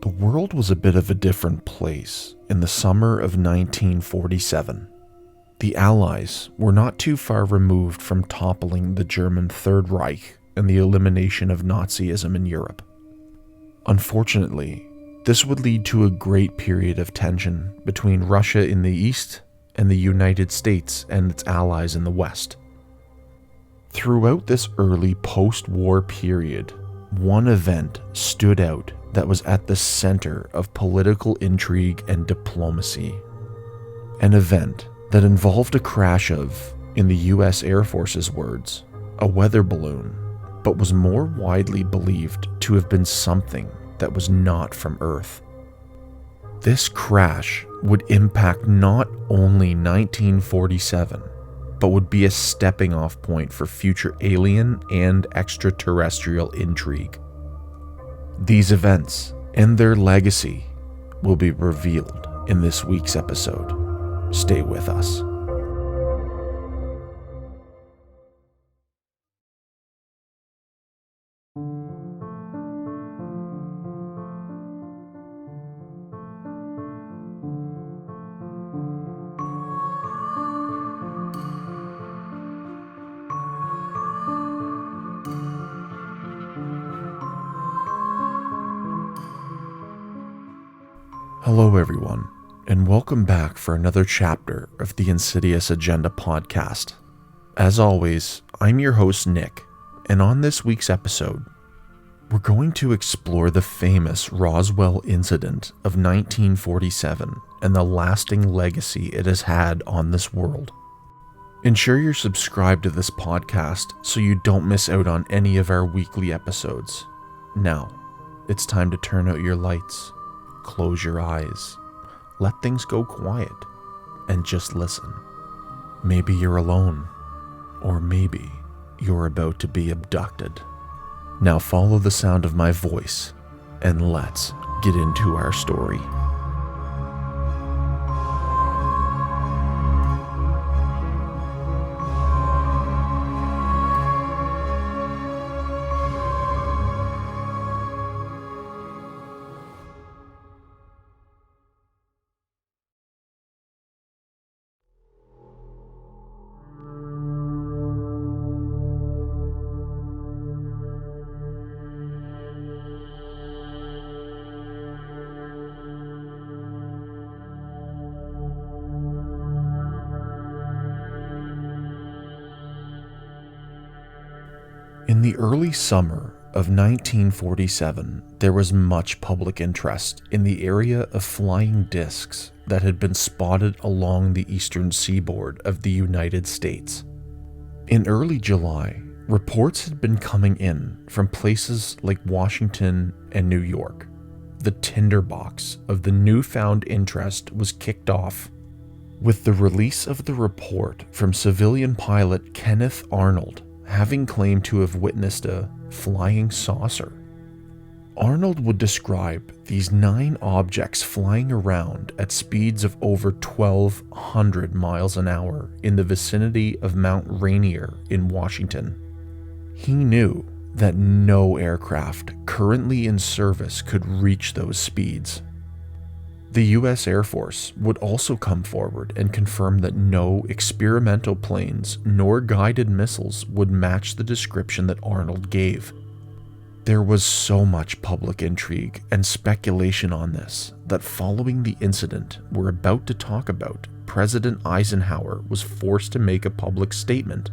The world was a bit of a different place in the summer of 1947. The Allies were not too far removed from toppling the German Third Reich and the elimination of Nazism in Europe. Unfortunately, this would lead to a great period of tension between Russia in the east and the United States and its allies in the west. Throughout this early post-war period, one event stood out that was at the center of political intrigue and diplomacy. An event that involved a crash of, in the US Air Force's words, a weather balloon, but was more widely believed to have been something that was not from Earth. This crash would impact not only 1947, but would be a stepping off point for future alien and extraterrestrial intrigue. These events and their legacy will be revealed in this week's episode. Stay with us. Hello everyone, and welcome back for another chapter of the Insidious Agenda podcast. As always, I'm your host Nick, and on this week's episode, we're going to explore the famous Roswell Incident of 1947 and the lasting legacy it has had on this world. Ensure you're subscribed to this podcast so you don't miss out on any of our weekly episodes. Now, it's time to turn out your lights. Close your eyes, let things go quiet, and just listen. Maybe you're alone, or maybe you're about to be abducted. Now follow the sound of my voice, and let's get into our story. In the early summer of 1947, there was much public interest in the area of flying discs that had been spotted along the eastern seaboard of the United States. In early July, reports had been coming in from places like Washington and New York. The tinderbox of the newfound interest was kicked off with the release of the report from civilian pilot Kenneth Arnold, having claimed to have witnessed a flying saucer. Arnold would describe these 9 objects flying around at speeds of over 1,200 miles an hour in the vicinity of Mount Rainier in Washington. He knew that no aircraft currently in service could reach those speeds. The US Air Force would also come forward and confirm that no experimental planes nor guided missiles would match the description that Arnold gave. There was so much public intrigue and speculation on this that following the incident we're about to talk about, President Eisenhower was forced to make a public statement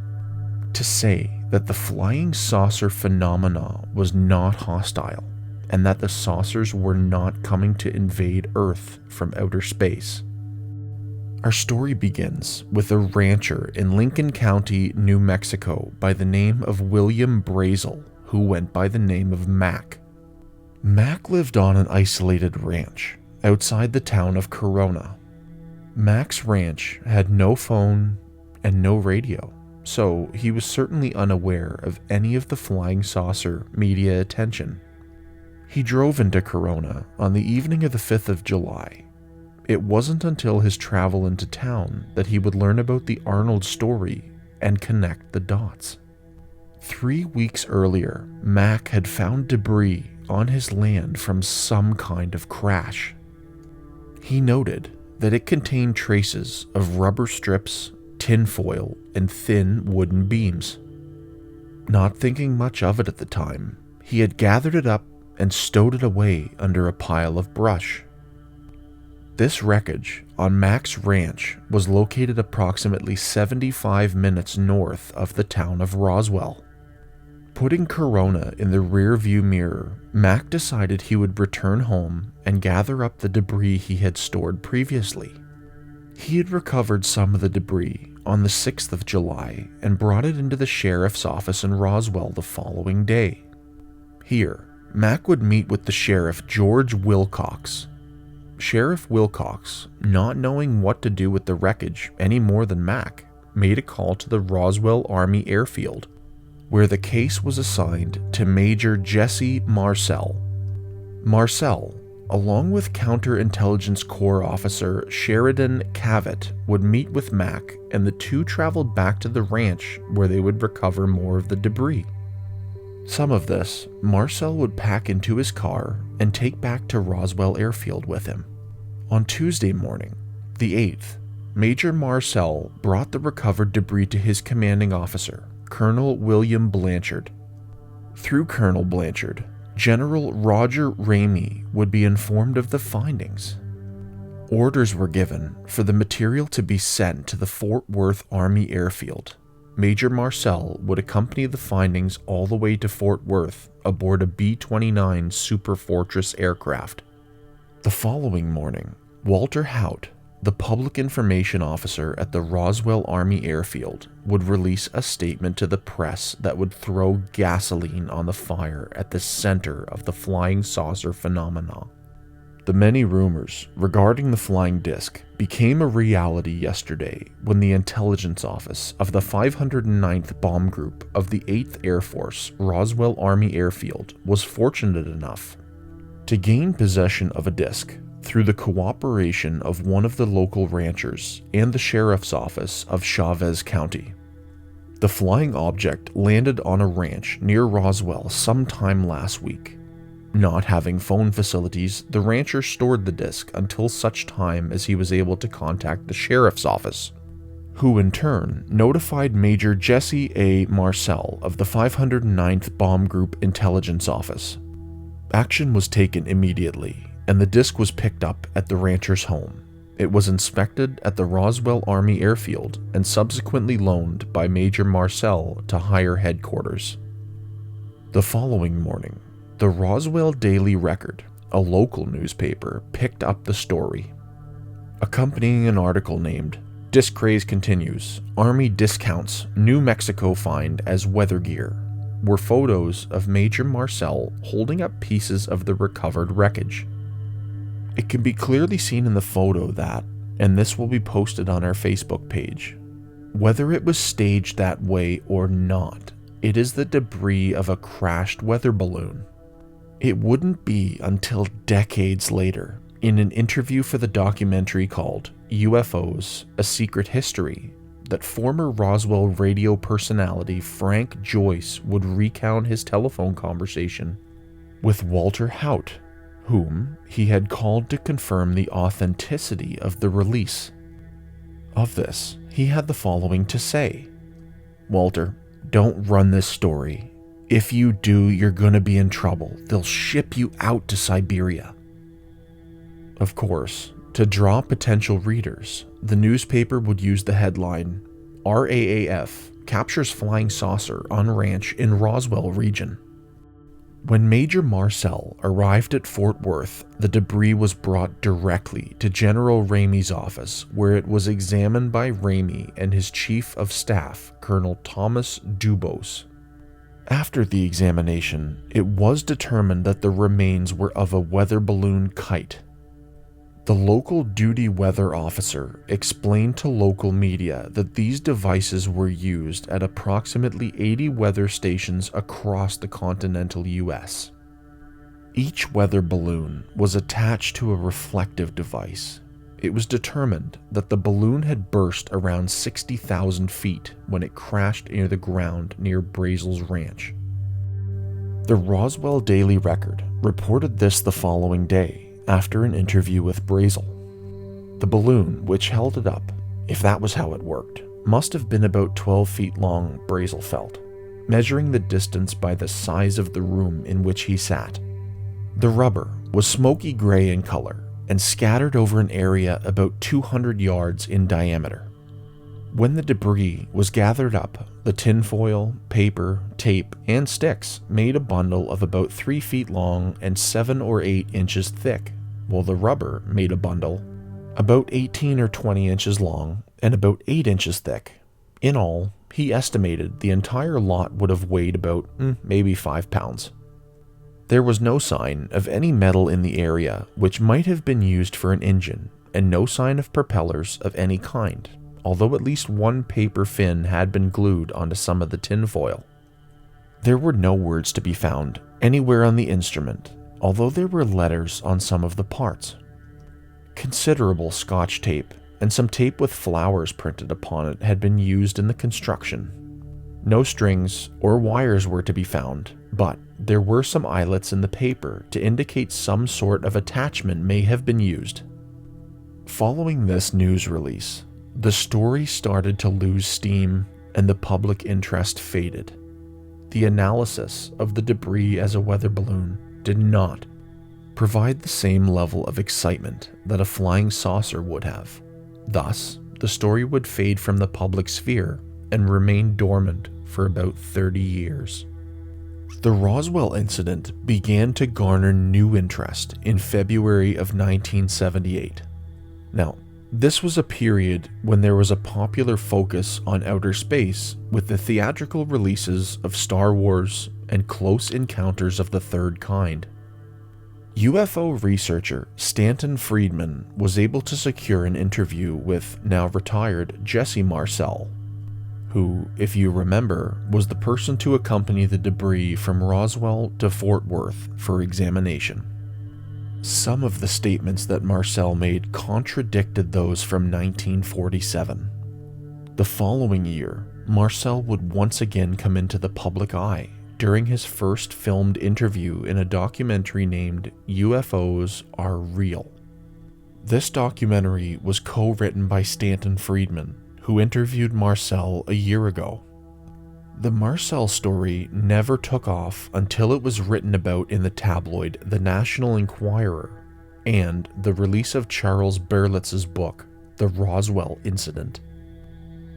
to say that the flying saucer phenomena was not hostile, and that the saucers were not coming to invade Earth from outer space. Our story begins with a rancher in Lincoln County, New Mexico by the name of William Brazel, who went by the name of Mac. Mac lived on an isolated ranch outside the town of Corona. Mac's ranch had no phone and no radio, so he was certainly unaware of any of the flying saucer media attention. He drove into Corona on the evening of the 5th of July. It wasn't until his travel into town that he would learn about the Arnold story and connect the dots. 3 weeks earlier, Mac had found debris on his land from some kind of crash. He noted that it contained traces of rubber strips, tinfoil, and thin wooden beams. Not thinking much of it at the time, he had gathered it up and stowed it away under a pile of brush. This wreckage on Mac's ranch was located approximately 75 minutes north of the town of Roswell. Putting Corona in the rear-view mirror, Mac decided he would return home and gather up the debris he had stored previously. He had recovered some of the debris on the 6th of July and brought it into the sheriff's office in Roswell the following day. Here, Mac would meet with the sheriff George Wilcox. Sheriff Wilcox, not knowing what to do with the wreckage any more than Mac, made a call to the Roswell Army Airfield, where the case was assigned to Major Jesse Marcel. Marcel, along with Counterintelligence Corps Officer Sheridan Cavett, would meet with Mac, and the two traveled back to the ranch where they would recover more of the debris. Some of this, Marcel would pack into his car and take back to Roswell Airfield with him. On Tuesday morning, the 8th, Major Marcel brought the recovered debris to his commanding officer, Colonel William Blanchard. Through Colonel Blanchard, General Roger Ramey would be informed of the findings. Orders were given for the material to be sent to the Fort Worth Army Airfield. Major Marcel would accompany the findings all the way to Fort Worth aboard a B-29 Super Fortress aircraft. The following morning, Walter Haut, the public information officer at the Roswell Army Airfield, would release a statement to the press that would throw gasoline on the fire at the center of the flying saucer phenomena. The many rumors regarding the flying disc became a reality yesterday when the intelligence office of the 509th Bomb Group of the 8th Air Force Roswell Army Airfield was fortunate enough to gain possession of a disc through the cooperation of one of the local ranchers and the sheriff's office of Chavez County. The flying object landed on a ranch near Roswell sometime last week. Not having phone facilities, the rancher stored the disc until such time as he was able to contact the sheriff's office, who in turn notified Major Jesse A. Marcel of the 509th Bomb Group Intelligence Office. Action was taken immediately, and the disc was picked up at the rancher's home. It was inspected at the Roswell Army Airfield and subsequently loaned by Major Marcel to higher headquarters. The following morning, the Roswell Daily Record, a local newspaper, picked up the story. Accompanying an article named "Disc Craze Continues, Army Discounts New Mexico Find as Weather Gear" were photos of Major Marcel holding up pieces of the recovered wreckage. It can be clearly seen in the photo that, and this will be posted on our Facebook page, whether it was staged that way or not, it is the debris of a crashed weather balloon. It wouldn't be until decades later, in an interview for the documentary called UFOs, A Secret History, that former Roswell radio personality Frank Joyce would recount his telephone conversation with Walter Haut, whom he had called to confirm the authenticity of the release. Of this, he had the following to say: "Walter, don't run this story. If you do, you're gonna be in trouble. They'll ship you out to Siberia." Of course, to draw potential readers, the newspaper would use the headline, "RAAF Captures Flying Saucer on Ranch in Roswell Region." When Major Marcel arrived at Fort Worth, the debris was brought directly to General Ramey's office, where it was examined by Ramey and his chief of staff, Colonel Thomas Dubose. After the examination, it was determined that the remains were of a weather balloon kite. The local duty weather officer explained to local media that these devices were used at approximately 80 weather stations across the continental US. Each weather balloon was attached to a reflective device. It was determined that the balloon had burst around 60,000 feet when it crashed near the ground near Brazel's ranch. The Roswell Daily Record reported this the following day after an interview with Brazel. The balloon, which held it up, if that was how it worked, must have been about 12 feet long, Brazel felt, measuring the distance by the size of the room in which he sat. The rubber was smoky gray in color and scattered over an area about 200 yards in diameter. When the debris was gathered up, the tinfoil, paper, tape, and sticks made a bundle of about 3 feet long and 7 or 8 inches thick, while the rubber made a bundle about 18 or 20 inches long and about 8 inches thick. In all, he estimated the entire lot would have weighed about maybe 5 pounds. There was no sign of any metal in the area, which might have been used for an engine, and no sign of propellers of any kind, although at least one paper fin had been glued onto some of the tinfoil. There were no words to be found anywhere on the instrument, although there were letters on some of the parts. Considerable Scotch tape and some tape with flowers printed upon it had been used in the construction. No strings or wires were to be found, but there were some eyelets in the paper to indicate some sort of attachment may have been used. Following this news release, the story started to lose steam and the public interest faded. The analysis of the debris as a weather balloon did not provide the same level of excitement that a flying saucer would have. Thus, the story would fade from the public sphere and remain dormant for about 30 years. The Roswell Incident began to garner new interest in February of 1978. Now, this was a period when there was a popular focus on outer space with the theatrical releases of Star Wars and Close Encounters of the Third Kind. UFO researcher Stanton Friedman was able to secure an interview with now retired Jesse Marcel, who, if you remember, was the person to accompany the debris from Roswell to Fort Worth for examination. Some of the statements that Marcel made contradicted those from 1947. The following year, Marcel would once again come into the public eye during his first filmed interview in a documentary named UFOs Are Real. This documentary was co-written by Stanton Friedman, who interviewed Marcel a year ago. The Marcel story never took off until it was written about in the tabloid The National Enquirer and the release of Charles Berlitz's book, The Roswell Incident.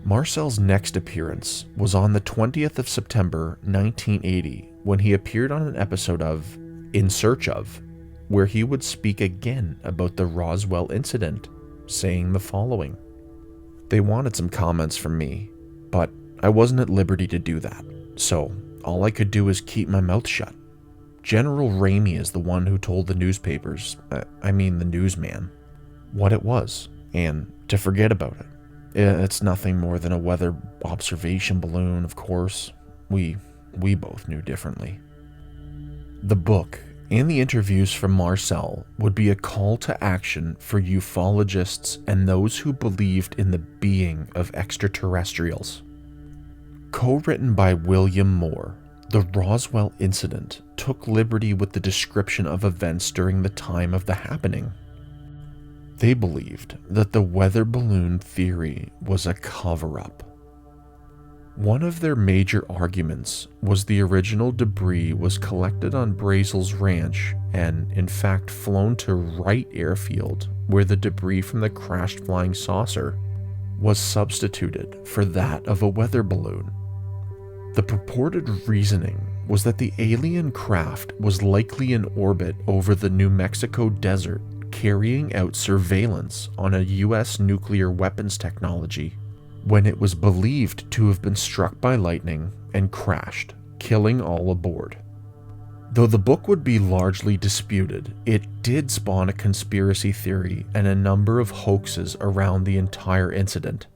Marcel's next appearance was on the 20th of September 1980 when he appeared on an episode of In Search Of, where he would speak again about the Roswell Incident, saying the following: "They wanted some comments from me, but I wasn't at liberty to do that, so all I could do is keep my mouth shut. General Ramey is the one who told the newspapers, the newsman, what it was, and to forget about it. It's nothing more than a weather observation balloon, of course. We both knew differently." The book and the interviews from Marcel would be a call to action for ufologists and those who believed in the being of extraterrestrials. Co-written by William Moore, the Roswell Incident took liberty with the description of events during the time of the happening. They believed that the weather balloon theory was a cover-up. One of their major arguments was the original debris was collected on Brazel's ranch and, in fact, flown to Wright Airfield, where the debris from the crashed flying saucer was substituted for that of a weather balloon. The purported reasoning was that the alien craft was likely in orbit over the New Mexico desert, carrying out surveillance on a U.S. nuclear weapons technology when it was believed to have been struck by lightning and crashed, killing all aboard. Though the book would be largely disputed, it did spawn a conspiracy theory and a number of hoaxes around the entire incident.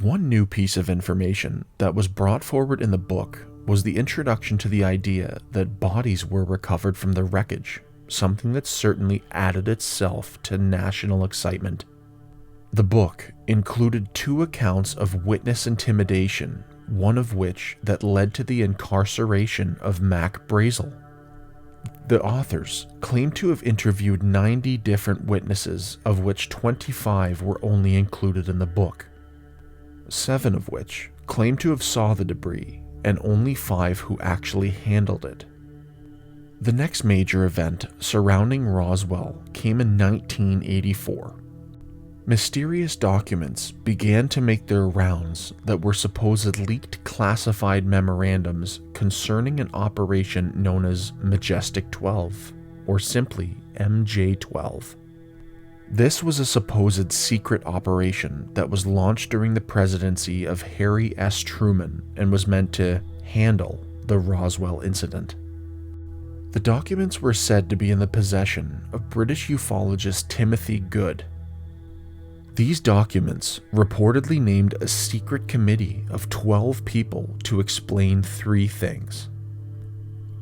One new piece of information that was brought forward in the book was the introduction to the idea that bodies were recovered from the wreckage, something that certainly added itself to national excitement. The book included 2 accounts of witness intimidation, one of which that led to the incarceration of Mac Brazel. The authors claimed to have interviewed 90 different witnesses, of which 25 were only included in the book, 7 of which claimed to have saw the debris, and only 5 who actually handled it. The next major event surrounding Roswell came in 1984. Mysterious documents began to make their rounds that were supposed leaked classified memorandums concerning an operation known as Majestic 12, or simply MJ-12. This was a supposed secret operation that was launched during the presidency of Harry S. Truman and was meant to handle the Roswell Incident. The documents were said to be in the possession of British ufologist Timothy Good. These documents reportedly named a secret committee of 12 people to explain 3 things.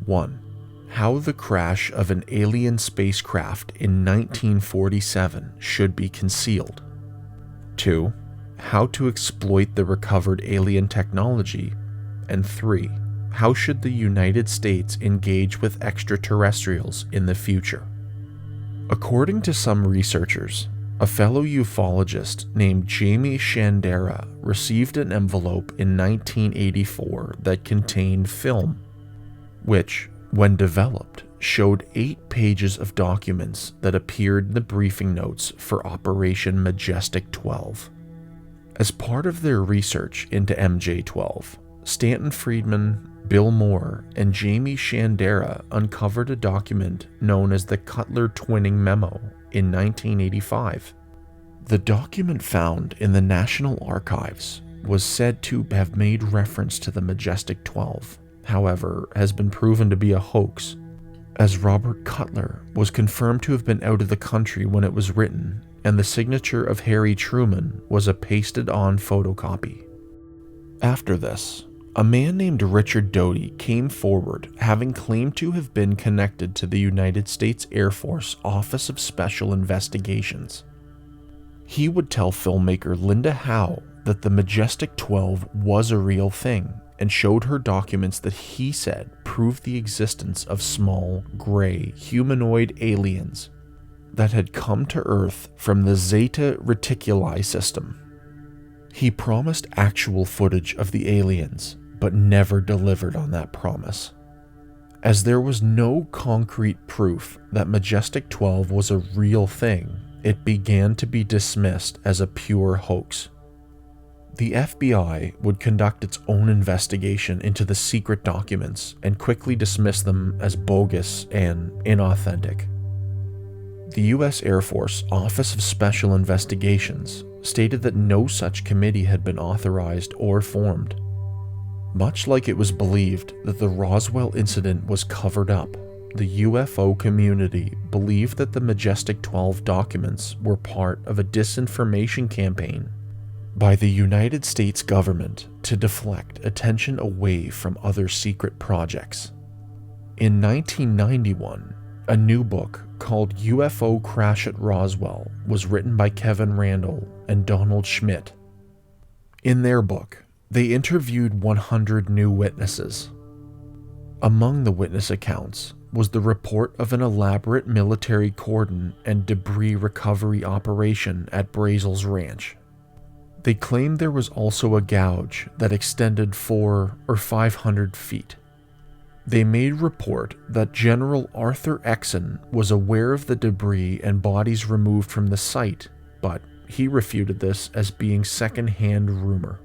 1. How the crash of an alien spacecraft in 1947 should be concealed. 2. How to exploit the recovered alien technology. And 3. How should the United States engage with extraterrestrials in the future? According to some researchers, a fellow ufologist named Jamie Shandera received an envelope in 1984 that contained film, which, when developed, showed 8 pages of documents that appeared in the briefing notes for Operation Majestic 12. As part of their research into MJ-12, Stanton Friedman, Bill Moore, and Jamie Shandera uncovered a document known as the Cutler Twinning Memo in 1985. The document found in the National Archives was said to have made reference to the Majestic 12, however, has been proven to be a hoax, as Robert Cutler was confirmed to have been out of the country when it was written, and the signature of Harry Truman was a pasted-on photocopy. After this, a man named Richard Doty came forward, having claimed to have been connected to the United States Air Force Office of Special Investigations. He would tell filmmaker Linda Howe that the Majestic 12 was a real thing, and showed her documents that he said proved the existence of small, gray, humanoid aliens that had come to Earth from the Zeta Reticuli system. He promised actual footage of the aliens, but never delivered on that promise. As there was no concrete proof that Majestic 12 was a real thing, it began to be dismissed as a pure hoax. The FBI would conduct its own investigation into the secret documents and quickly dismiss them as bogus and inauthentic. The U.S. Air Force Office of Special Investigations stated that no such committee had been authorized or formed. Much like it was believed that the Roswell incident was covered up, the UFO community believed that the Majestic 12 documents were part of a disinformation campaign by the United States government to deflect attention away from other secret projects. In 1991, a new book called UFO Crash at Roswell was written by Kevin Randall and Donald Schmidt. In their book, they interviewed 100 new witnesses. Among the witness accounts was the report of an elaborate military cordon and debris recovery operation at Brazel's ranch. They claimed there was also a gouge that extended 400 or 500 feet. They made report that General Arthur Exon was aware of the debris and bodies removed from the site, but he refuted this as being second-hand rumor.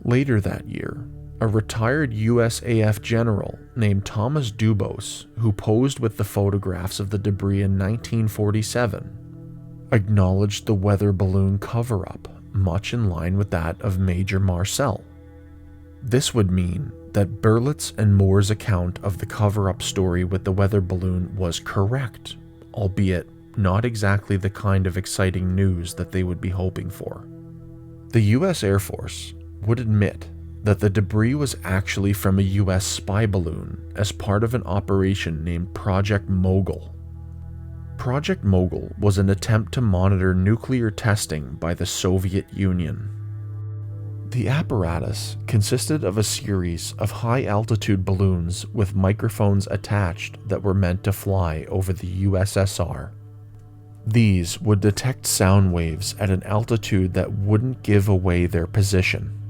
Later that year, a retired USAF general named Thomas Dubose, who posed with the photographs of the debris in 1947, acknowledged the weather balloon cover-up, much in line with that of Major Marcel. This would mean that Berlitz and Moore's account of the cover-up story with the weather balloon was correct, albeit not exactly the kind of exciting news that they would be hoping for. The US Air Force would admit that the debris was actually from a US spy balloon as part of an operation named Project Mogul. Project Mogul was an attempt to monitor nuclear testing by the Soviet Union. The apparatus consisted of a series of high-altitude balloons with microphones attached that were meant to fly over the USSR. These would detect sound waves at an altitude that wouldn't give away their position.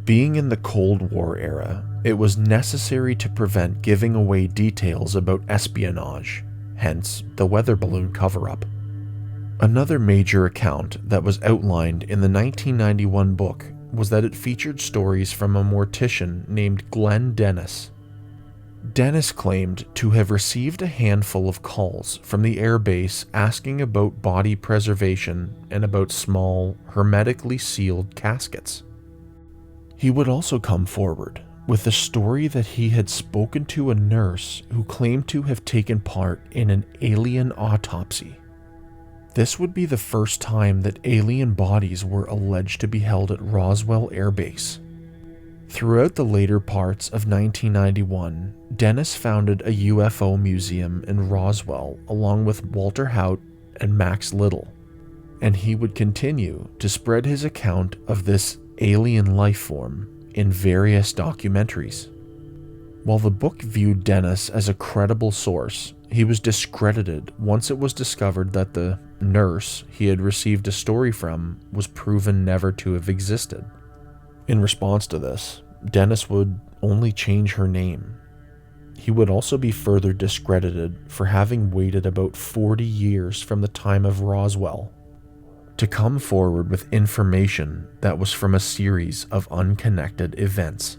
Being in the Cold War era, it was necessary to prevent giving away details about espionage, hence the weather balloon cover-up. Another major account that was outlined in the 1991 book was that it featured stories from a mortician named Glenn Dennis. Dennis claimed to have received a handful of calls from the airbase asking about body preservation and about small, hermetically sealed caskets. He would also come forward with the story that he had spoken to a nurse who claimed to have taken part in an alien autopsy. This would be the first time that alien bodies were alleged to be held at Roswell Air Base. Throughout the later parts of 1991, Dennis founded a UFO museum in Roswell along with Walter Haut and Max Little, and he would continue to spread his account of this alien life form in various documentaries. While the book viewed Dennis as a credible source, he was discredited once it was discovered that the nurse he had received a story from was proven never to have existed. In response to this, Dennis would only change her name. He would also be further discredited for having waited about 40 years from the time of Roswell to come forward with information that was from a series of unconnected events.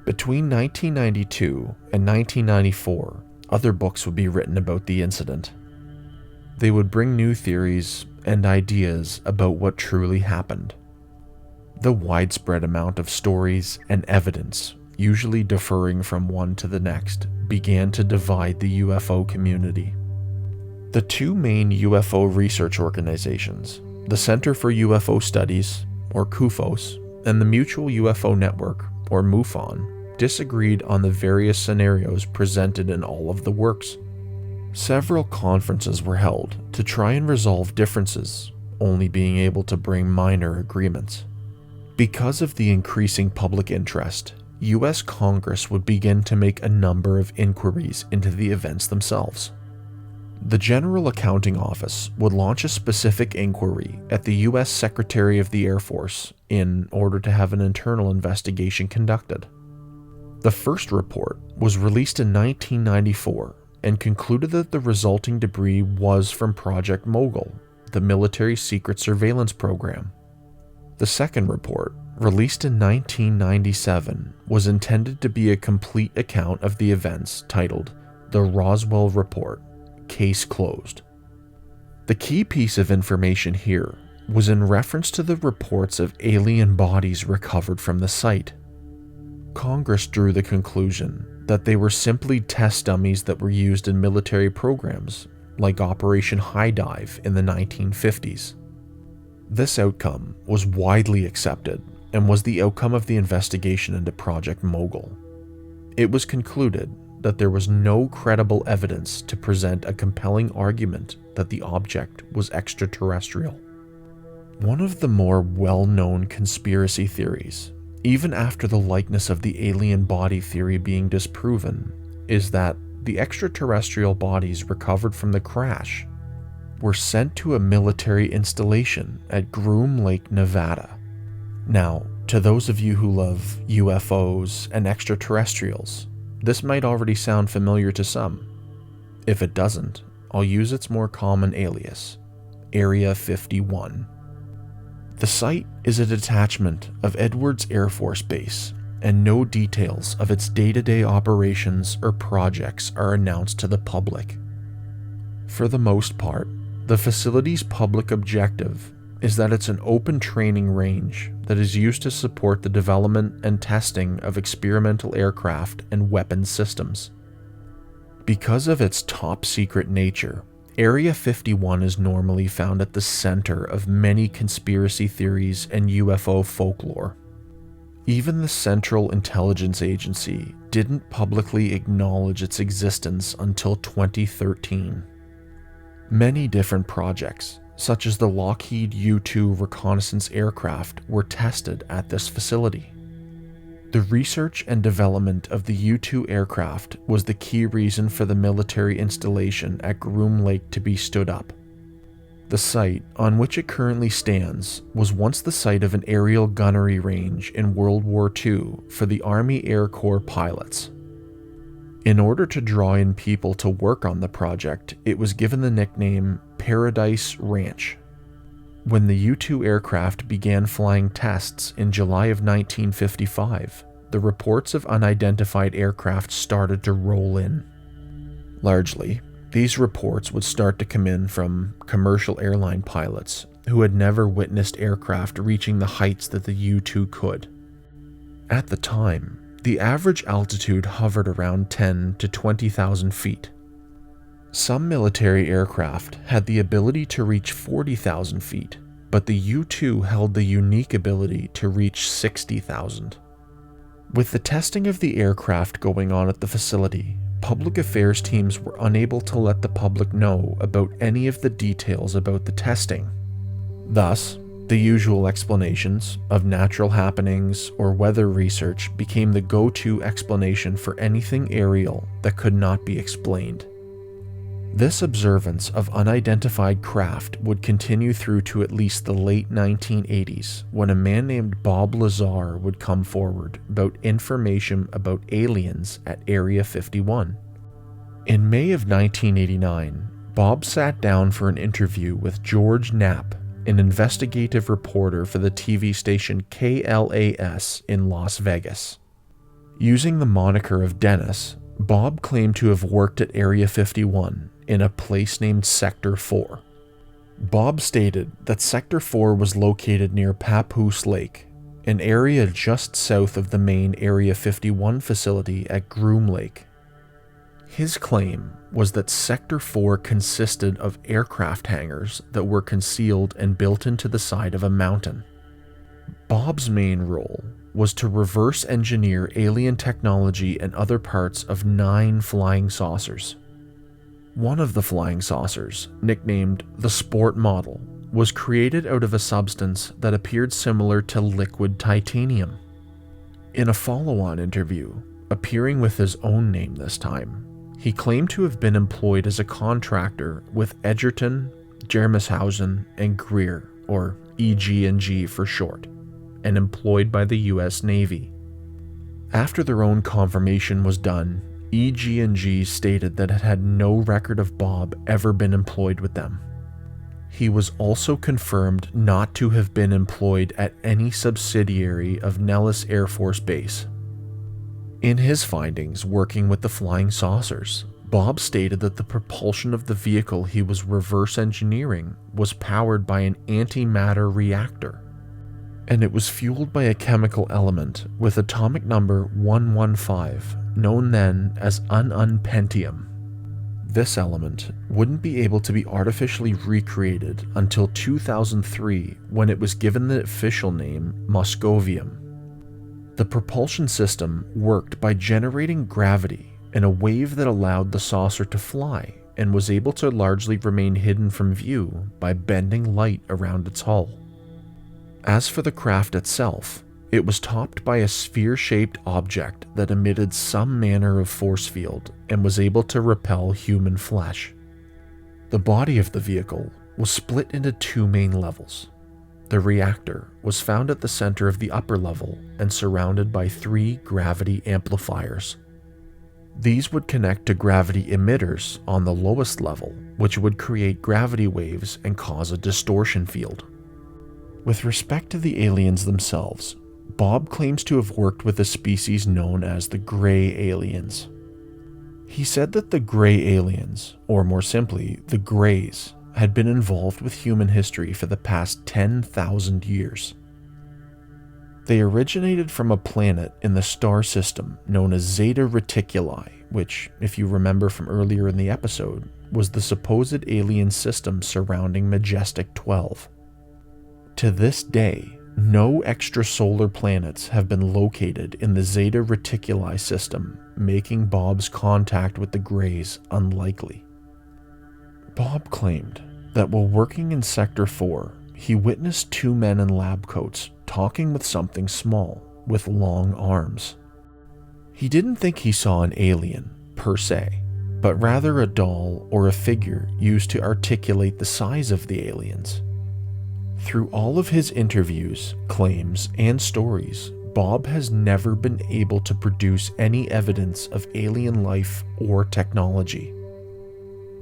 Between 1992 and 1994, other books would be written about the incident. They would bring new theories and ideas about what truly happened. The widespread amount of stories and evidence, usually differing from one to the next, began to divide the UFO community. The two main UFO research organizations, the Center for UFO Studies, or CUFOS, and the Mutual UFO Network, or MUFON, disagreed on the various scenarios presented in all of the works. Several conferences were held to try and resolve differences, only being able to bring minor agreements. Because of the increasing public interest, US Congress would begin to make a number of inquiries into the events themselves. The General Accounting Office would launch a specific inquiry at the US Secretary of the Air Force in order to have an internal investigation conducted. The first report was released in 1994 and concluded that the resulting debris was from Project Mogul, the military secret surveillance program. The second report, released in 1997, was intended to be a complete account of the events titled The Roswell Report, Case Closed. The key piece of information here was in reference to the reports of alien bodies recovered from the site. Congress drew the conclusion that they were simply test dummies that were used in military programs, like Operation High Dive in the 1950s. This outcome was widely accepted and was the outcome of the investigation into Project Mogul. It was concluded that there was no credible evidence to present a compelling argument that the object was extraterrestrial. One of the more well-known conspiracy theories, even after the likeness of the alien body theory being disproven, is that the extraterrestrial bodies recovered from the crash were sent to a military installation at Groom Lake, Nevada. Now, to those of you who love UFOs and extraterrestrials, this might already sound familiar to some. If it doesn't, I'll use its more common alias, Area 51. The site is a detachment of Edwards Air Force Base and no details of its day-to-day operations or projects are announced to the public. For the most part, the facility's public objective is that it's an open training range that is used to support the development and testing of experimental aircraft and weapons systems. Because of its top-secret nature, Area 51 is normally found at the center of many conspiracy theories and UFO folklore. Even the Central Intelligence Agency didn't publicly acknowledge its existence until 2013. Many different projects, such as the Lockheed U-2 reconnaissance aircraft, were tested at this facility. The research and development of the U-2 aircraft was the key reason for the military installation at Groom Lake to be stood up. The site on which it currently stands was once the site of an aerial gunnery range in World War II for the Army Air Corps pilots. In order to draw in people to work on the project, it was given the nickname Paradise Ranch. When the U-2 aircraft began flying tests in July of 1955, the reports of unidentified aircraft started to roll in. Largely, these reports would start to come in from commercial airline pilots who had never witnessed aircraft reaching the heights that the U-2 could. At the time, the average altitude hovered around 10 to 20,000 feet. Some military aircraft had the ability to reach 40,000 feet, but the U-2 held the unique ability to reach 60,000. With the testing of the aircraft going on at the facility, public affairs teams were unable to let the public know about any of the details about the testing. Thus, the usual explanations of natural happenings or weather research became the go-to explanation for anything aerial that could not be explained. This observance of unidentified craft would continue through to at least the late 1980s, when a man named Bob Lazar would come forward about information about aliens at Area 51. In May of 1989, Bob sat down for an interview with George Knapp, an investigative reporter for the TV station KLAS in Las Vegas. Using the moniker of Dennis, Bob claimed to have worked at Area 51 in a place named Sector 4. Bob stated that Sector 4 was located near Papoose Lake, an area just south of the main Area 51 facility at Groom Lake. His claim was that Sector 4 consisted of aircraft hangars that were concealed and built into the side of a mountain. Bob's main role was to reverse engineer alien technology and other parts of 9 flying saucers. One of the flying saucers, nicknamed the Sport Model, was created out of a substance that appeared similar to liquid titanium. In a follow-on interview, appearing with his own name this time, he claimed to have been employed as a contractor with Edgerton, Germeshausen, and Greer, or EG&G for short, and employed by the US Navy. After their own confirmation was done, EG&G stated that it had no record of Bob ever been employed with them. He was also confirmed not to have been employed at any subsidiary of Nellis Air Force Base. In his findings working with the flying saucers, Bob stated that the propulsion of the vehicle he was reverse engineering was powered by an antimatter reactor, and it was fueled by a chemical element with atomic number 115, known then as ununpentium. This element wouldn't be able to be artificially recreated until 2003, when it was given the official name Moscovium. The propulsion system worked by generating gravity in a wave that allowed the saucer to fly and was able to largely remain hidden from view by bending light around its hull. As for the craft itself, it was topped by a sphere-shaped object that emitted some manner of force field and was able to repel human flesh. The body of the vehicle was split into 2 main levels. The reactor was found at the center of the upper level and surrounded by 3 gravity amplifiers. These would connect to gravity emitters on the lowest level, which would create gravity waves and cause a distortion field. With respect to the aliens themselves, Bob claims to have worked with a species known as the gray aliens. He said that the gray aliens, or more simply, the Greys, had been involved with human history for the past 10,000 years. They originated from a planet in the star system known as Zeta Reticuli, which, if you remember from earlier in the episode, was the supposed alien system surrounding Majestic 12. To this day, no extrasolar planets have been located in the Zeta Reticuli system, making Bob's contact with the Greys unlikely. Bob claimed that while working in Sector 4, he witnessed two men in lab coats talking with something small with long arms. He didn't think he saw an alien, per se, but rather a doll or a figure used to articulate the size of the aliens. Through all of his interviews, claims, and stories, Bob has never been able to produce any evidence of alien life or technology.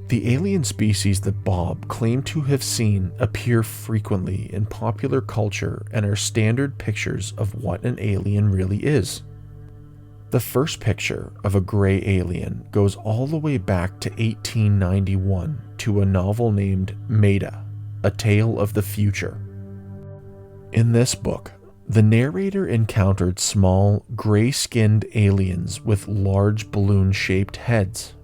The alien species that Bob claimed to have seen appear frequently in popular culture and are standard pictures of what an alien really is. The first picture of a gray alien goes all the way back to 1891 to a novel named Maida, A Tale of the Future. In this book, the narrator encountered small, gray-skinned aliens with large balloon-shaped heads.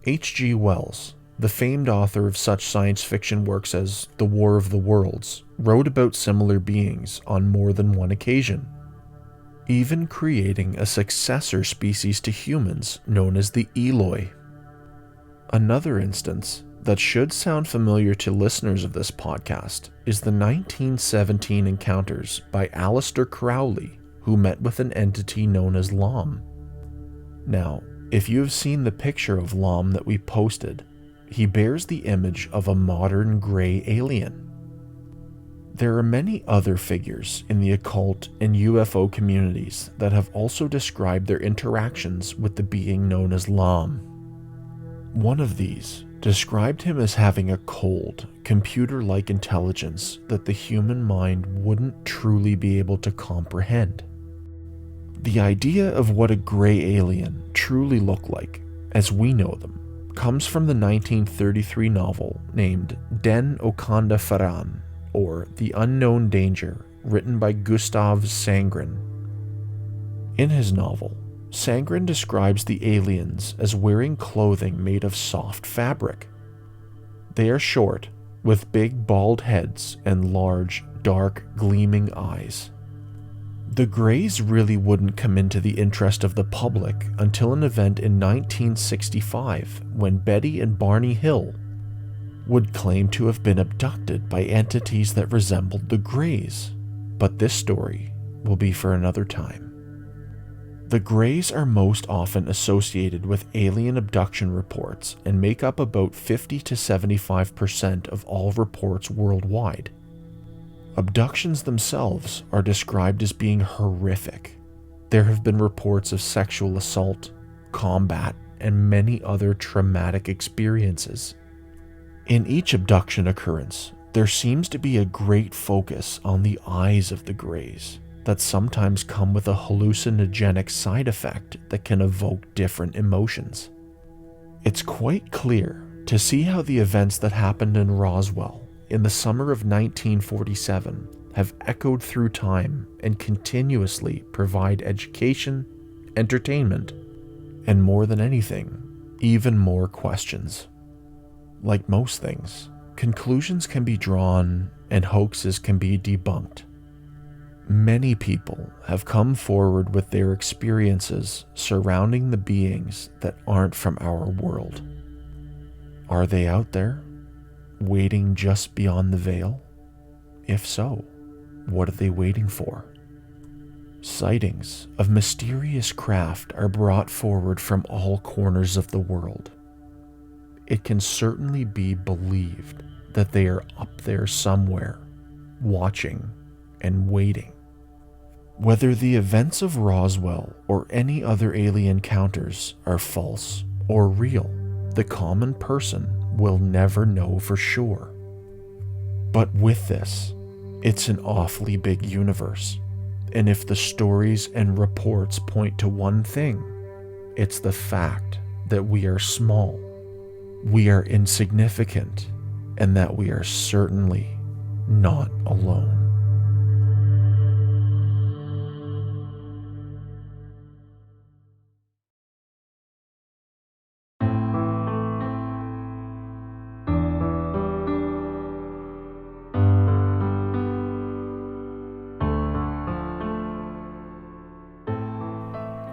H.G. Wells, the famed author of such science fiction works as The War of the Worlds, wrote about similar beings on more than one occasion, even creating a successor species to humans known as the Eloi. Another instance that should sound familiar to listeners of this podcast is the 1917 encounters by Aleister Crowley, who met with an entity known as Lom. Now, if you have seen the picture of Lom that we posted, he bears the image of a modern gray alien. There are many other figures in the occult and UFO communities that have also described their interactions with the being known as Lom. One of these described him as having a cold, computer-like intelligence that the human mind wouldn't truly be able to comprehend. The idea of what a gray alien truly looked like, as we know them, comes from the 1933 novel named Den Okanda Faran, or The Unknown Danger, written by Gustav Sandgren. In his novel, Sandgren describes the aliens as wearing clothing made of soft fabric. They are short, with big bald heads and large, dark, gleaming eyes. The Greys really wouldn't come into the interest of the public until an event in 1965 when Betty and Barney Hill would claim to have been abducted by entities that resembled the Greys, but this story will be for another time. The Greys are most often associated with alien abduction reports and make up about 50 to 75% of all reports worldwide. Abductions themselves are described as being horrific. There have been reports of sexual assault, combat, and many other traumatic experiences. In each abduction occurrence, there seems to be a great focus on the eyes of the Greys that sometimes come with a hallucinogenic side effect that can evoke different emotions. It's quite clear to see how the events that happened in Roswell in the summer of 1947 have echoed through time and continuously provide education, entertainment, and more than anything, even more questions. Like most things, conclusions can be drawn and hoaxes can be debunked. Many people have come forward with their experiences surrounding the beings that aren't from our world. Are they out there, waiting just beyond the veil? If so, what are they waiting for? Sightings of mysterious craft are brought forward from all corners of the world. It can certainly be believed that they are up there somewhere, watching and waiting. Whether the events of Roswell or any other alien encounters are false or real, the common person will never know for sure. But with this, it's an awfully big universe, And if the stories and reports point to one thing, it's the fact that we are small, we are insignificant, and that we are certainly not alone.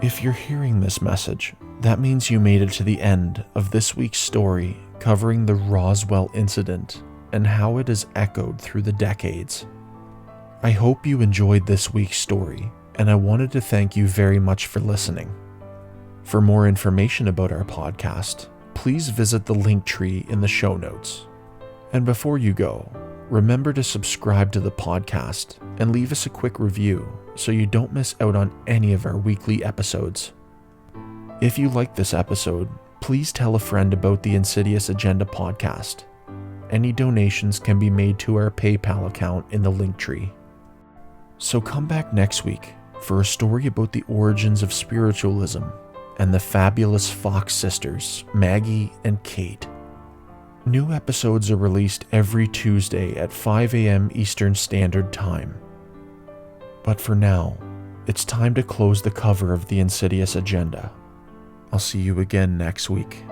If you're hearing this message, that means you made it to the end of this week's story covering the Roswell Incident and how it has echoed through the decades. I hope you enjoyed this week's story, and I wanted to thank you very much for listening. For more information about our podcast, please visit the link tree in the show notes. And before you go, remember to subscribe to the podcast and leave us a quick review so you don't miss out on any of our weekly episodes. If you like this episode, please tell a friend about the Insidious Agenda podcast. Any donations can be made to our PayPal account in the link tree. So come back next week for a story about the origins of spiritualism and the fabulous Fox sisters, Maggie and Kate. New episodes are released every Tuesday at 5 a.m. Eastern Standard Time. But for now, it's time to close the cover of the Insidious Agenda. I'll see you again next week.